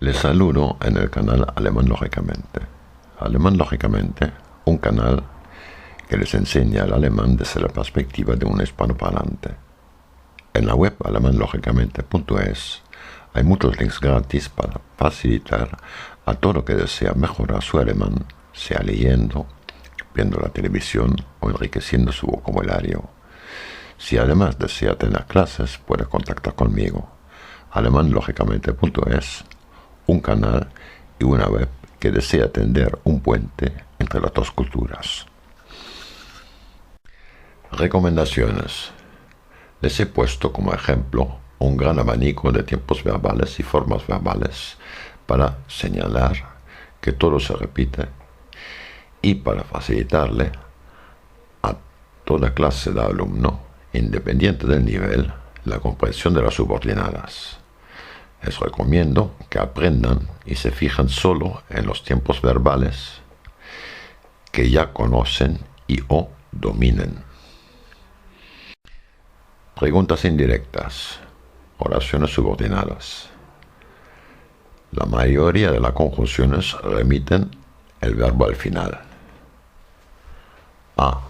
Les saludo en el canal Alemán Lógicamente. Alemán Lógicamente, un canal que les enseña el alemán desde la perspectiva de un hispanoparlante. En la web alemanlógicamente.es hay muchos links gratis para facilitar a todo que desea mejorar su alemán, sea leyendo, viendo la televisión o enriqueciendo su vocabulario. Si además desea tener clases, puede contactar conmigo. alemanlógicamente.es, un canal y una web que desea tender un puente entre las dos culturas. Recomendaciones. Les he puesto como ejemplo un gran abanico de tiempos verbales y formas verbales para señalar que todo se repite y para facilitarle a toda clase de alumno, independiente del nivel, la comprensión de las subordinadas. Les recomiendo que aprendan y se fijen solo en los tiempos verbales que ya conocen y o dominen. Preguntas indirectas. Oraciones subordinadas. La mayoría de las conjunciones remiten el verbo al final. A.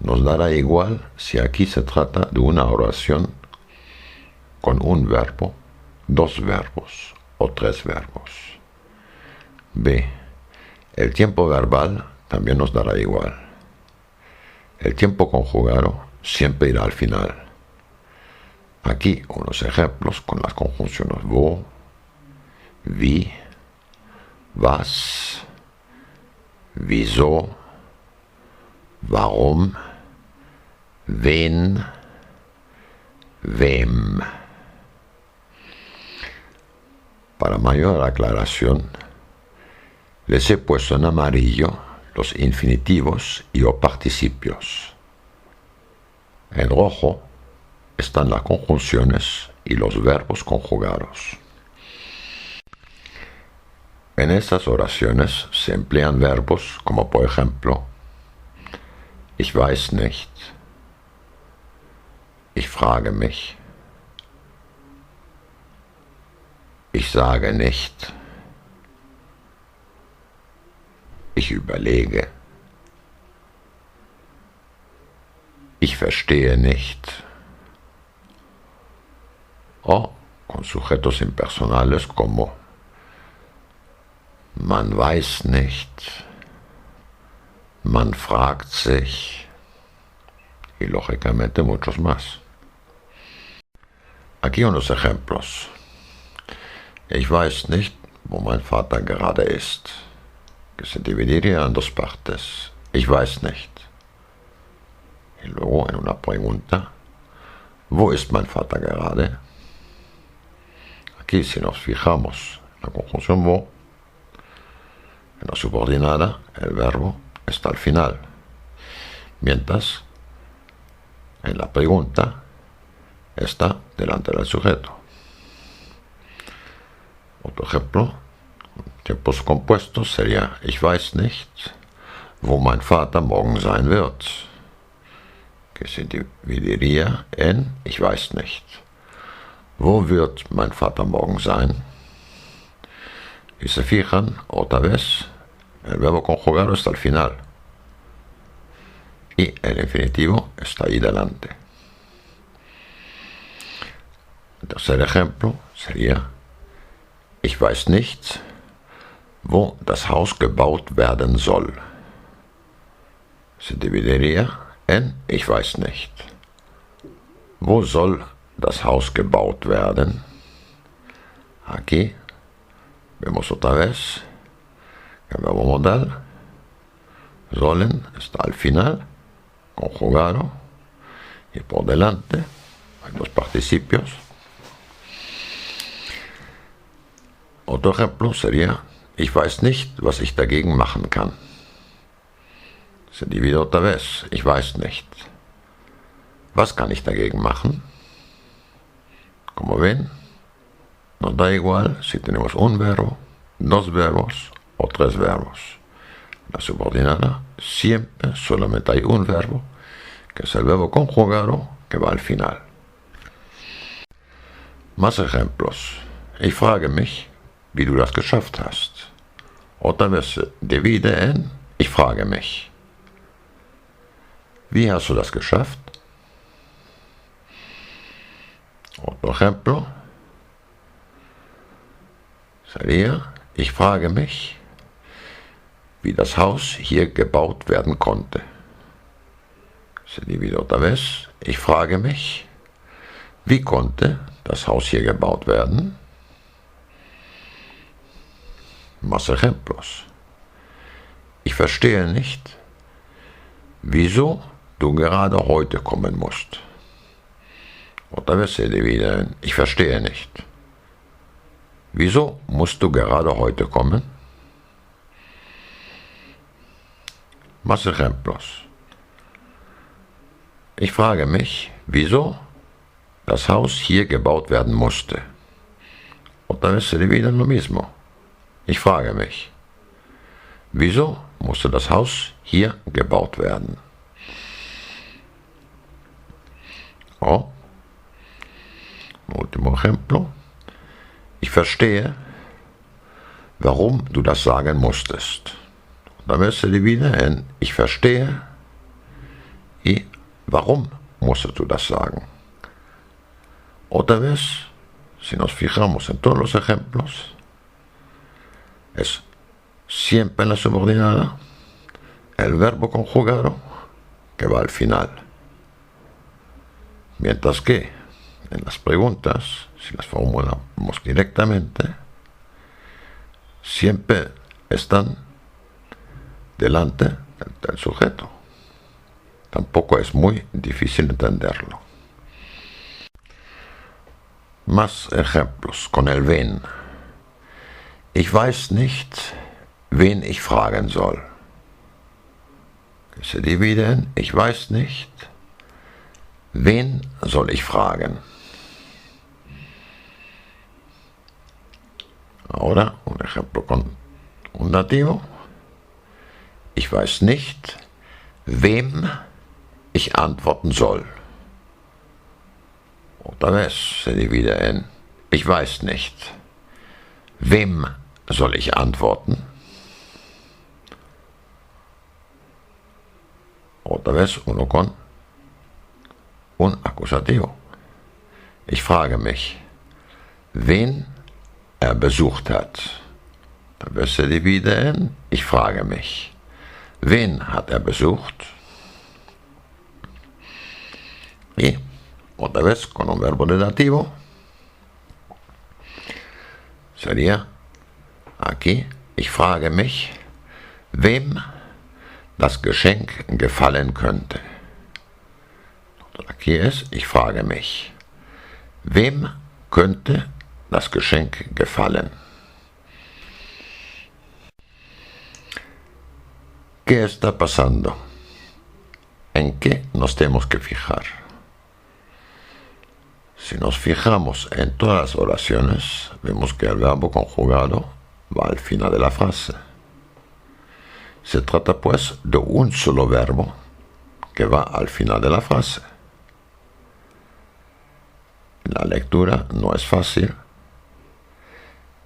Nos dará igual si aquí se trata de una oración con un verbo, dos verbos o tres verbos. B. El tiempo verbal también nos dará igual. El tiempo conjugado siempre irá al final. Aquí unos ejemplos con las conjunciones wo, wie, was, wieso, warum, wen, wem. Para mayor aclaración, les he puesto en amarillo los infinitivos y o participios. En rojo están las conjunciones y los verbos conjugados. En estas oraciones se emplean verbos como por ejemplo ich weiß nicht, ich frage mich, ich sage nicht, ich überlege, ich verstehe nicht, o con sujetos impersonales como man weiß nicht, man fragt sich y lógicamente muchos más. Aquí unos ejemplos. Ich weiß nicht, wo mein Vater gerade ist, que se dividiría en dos partes. Ich weiß nicht. Y luego en una pregunta, ¿wo ist mein Vater gerade? Aquí si nos fijamos en la conjunción wo, en la subordinada el verbo está al final, mientras en la pregunta está delante del sujeto. Otro ejemplo, tiempos compuestos sería ich weiß nicht, wo mein Vater morgen sein wird, que se dividiría en ich weiß nicht. Wo wird mein Vater morgen sein? Y se fijan, otra vez, el verbo conjugado está al final y el infinitivo está ahí delante. El tercer ejemplo sería ich weiß nicht, wo das Haus gebaut werden soll. Se dividiría en ich weiß nicht. Wo soll das Haus gebaut werden? Aquí vemos otra vez que el verbo modal sollen está al final, conjugado, y por delante hay dos participios. Otro ejemplo sería ich weiß nicht, was ich dagegen machen kann. Se divide otra vez, ich weiß nicht. Was kann ich dagegen machen? Como ven, nos da igual si tenemos un verbo, dos verbos o tres verbos. La subordinada siempre solamente hay un verbo, que es el verbo conjugado que va al final. Más ejemplos. Ich frage mich, wie du das geschafft hast. Otra vez se divide en ich frage mich. Wie hast du das geschafft? Otro ejemplo sería, ich frage mich, wie das Haus hier gebaut werden konnte. Se divide otra vez, ich frage mich, wie konnte das Haus hier gebaut werden? Más ejemplos. Ich verstehe nicht, wieso du gerade heute kommen musst. Otra vez se divide en ich verstehe nicht. Wieso musst du gerade heute kommen? Más ejemplos. Ich frage mich, wieso das Haus hier gebaut werden musste. Otra vez se divide en lo mismo. Ich frage mich, wieso musste das Haus hier gebaut werden? O, último ejemplo. Ich verstehe, warum du das sagen musstest. Otra vez se divide en ich verstehe y warum musstest du das sagen. Otra vez, si nos fijamos en todos los ejemplos, es siempre en la subordinada el verbo conjugado que va al final. Mientras que en las preguntas, si las formulamos directamente, siempre están delante del sujeto. Tampoco es muy difícil entenderlo. Más ejemplos con el wen. Ich weiß nicht, wen ich fragen soll. Se divide en ich weiß nicht, wen soll ich fragen. Ahora un ejemplo con un nativo. Ich weiß nicht, wem ich antworten soll. Otra vez se divide en ich weiß nicht, wem soll ich antworten? Otra vez uno con un acusativo. Ich frage mich, wen er besucht hat. Otra vez se divide en ich frage mich, wen hat er besucht? Y otra vez con un verbo negativo sería aquí, ich frage mich, wem das Geschenk gefallen könnte. Aquí es, ich frage mich, wem könnte das Geschenk gefallen? ¿Qué está pasando? ¿En qué nos tenemos que fijar? Si nos fijamos en todas las oraciones, vemos que el verbo conjugado va al final de la frase. Se trata pues de un solo verbo que va al final de la frase. La lectura no es fácil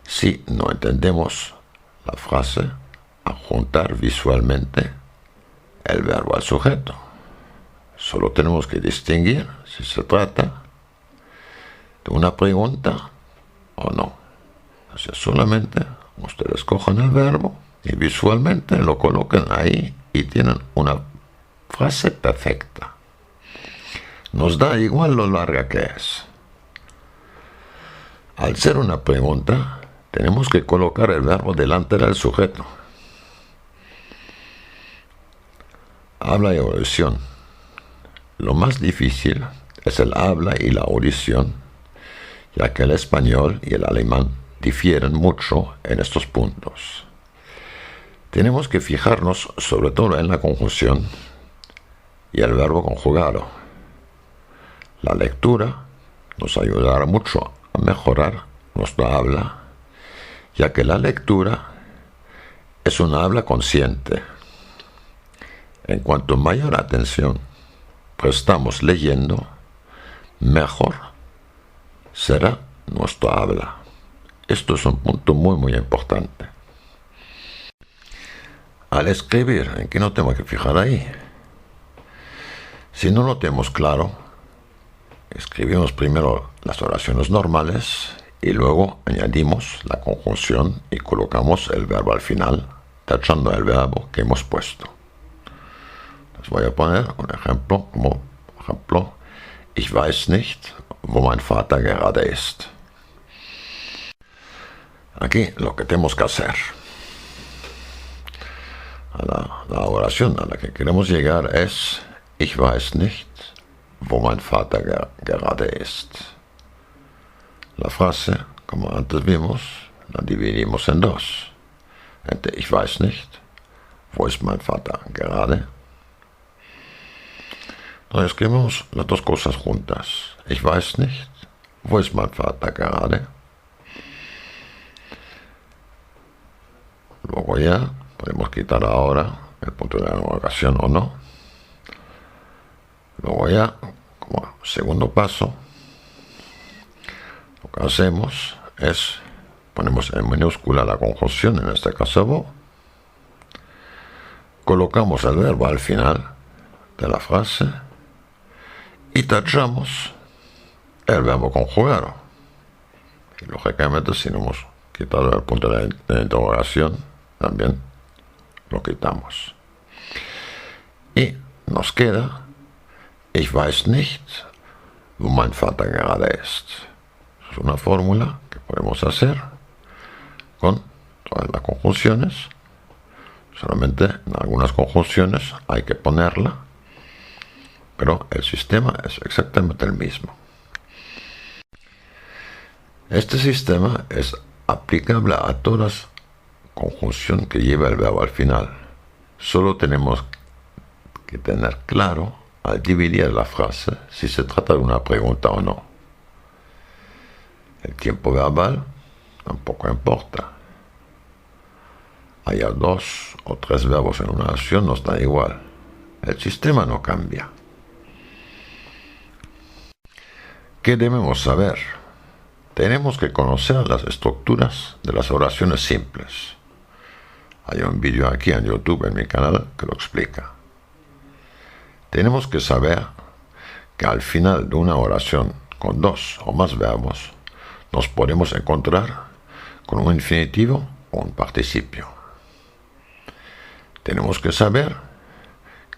si no entendemos la frase a juntar visualmente el verbo al sujeto. Solo tenemos que distinguir si se trata de una pregunta o no. Así solamente ustedes cogen el verbo y visualmente lo colocan ahí y tienen una frase perfecta. Nos da igual lo larga que es. Al ser una pregunta, tenemos que colocar el verbo delante del sujeto. Habla y audición. Lo más difícil es el habla y la audición, ya que el español y el alemán difieren mucho en estos puntos. Tenemos que fijarnos sobre todo en la conjunción y el verbo conjugado. La lectura nos ayudará mucho a mejorar nuestra habla, ya que la lectura es una habla consciente. En cuanto mayor atención prestamos leyendo, mejor será nuestra habla. Esto es un punto muy importante. Al escribir, ¿en qué nos tenemos que fijar ahí? Si no lo tenemos claro, escribimos primero las oraciones normales y luego añadimos la conjunción y colocamos el verbo al final, tachando el verbo que hemos puesto. Les voy a poner un ejemplo, como por ejemplo, ich weiß nicht, wo mein Vater gerade ist. Aquí lo que tenemos que hacer, la oración a la que queremos llegar es ich weiß nicht, wo mein Vater gerade ist. La frase, como antes vimos, la dividimos en dos. Entre ich weiß nicht, wo ist mein Vater gerade. Entonces escribimos las dos cosas juntas. Ich weiß nicht, wo ist mein Vater gerade. Luego ya podemos quitar ahora el punto de la interrogación o no. Luego ya, como segundo paso, lo que hacemos es ponemos en minúscula la conjunción, en este caso wo, colocamos el verbo al final de la frase y tachamos el verbo conjugado. Y lógicamente, si no hemos quitado el punto de la interrogación, también lo quitamos. Y nos queda ich weiß nicht, wo mein Vater gerade ist. Es una fórmula que podemos hacer con todas las conjunciones. Solamente en algunas conjunciones hay que ponerla, pero el sistema es exactamente el mismo. Este sistema es aplicable a todas conjunción que lleva el verbo al final. Solo tenemos que tener claro al dividir la frase si se trata de una pregunta o no. El tiempo verbal tampoco importa. Haya 2 o 3 verbos en una oración, nos da igual. El sistema no cambia. ¿Qué debemos saber? Tenemos que conocer las estructuras de las oraciones simples. Hay un vídeo aquí en YouTube, en mi canal, que lo explica. Tenemos que saber que al final de una oración con 2 o más verbos nos podemos encontrar con un infinitivo o un participio. Tenemos que saber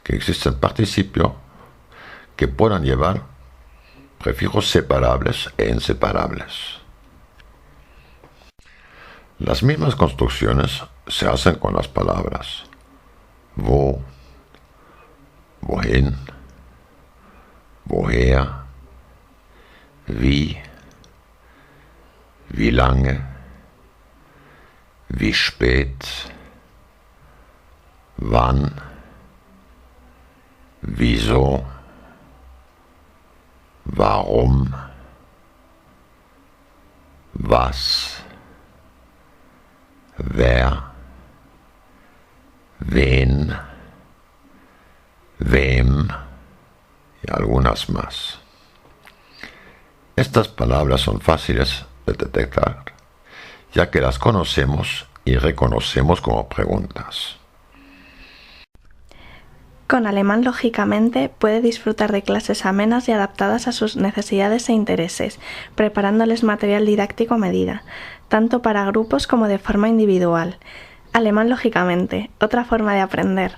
que existen participios que puedan llevar prefijos separables e inseparables. Las mismas construcciones se hacen con las palabras wo, wohin, woher, wie lange, wie spät, wann, wieso, warum, was, wer, wen, wem y algunas más. Estas palabras son fáciles de detectar, ya que las conocemos y reconocemos como preguntas. Con alemán, lógicamente, puede disfrutar de clases amenas y adaptadas a sus necesidades e intereses, preparándoles material didáctico a medida, tanto para grupos como de forma individual. Alemán, lógicamente, otra forma de aprender.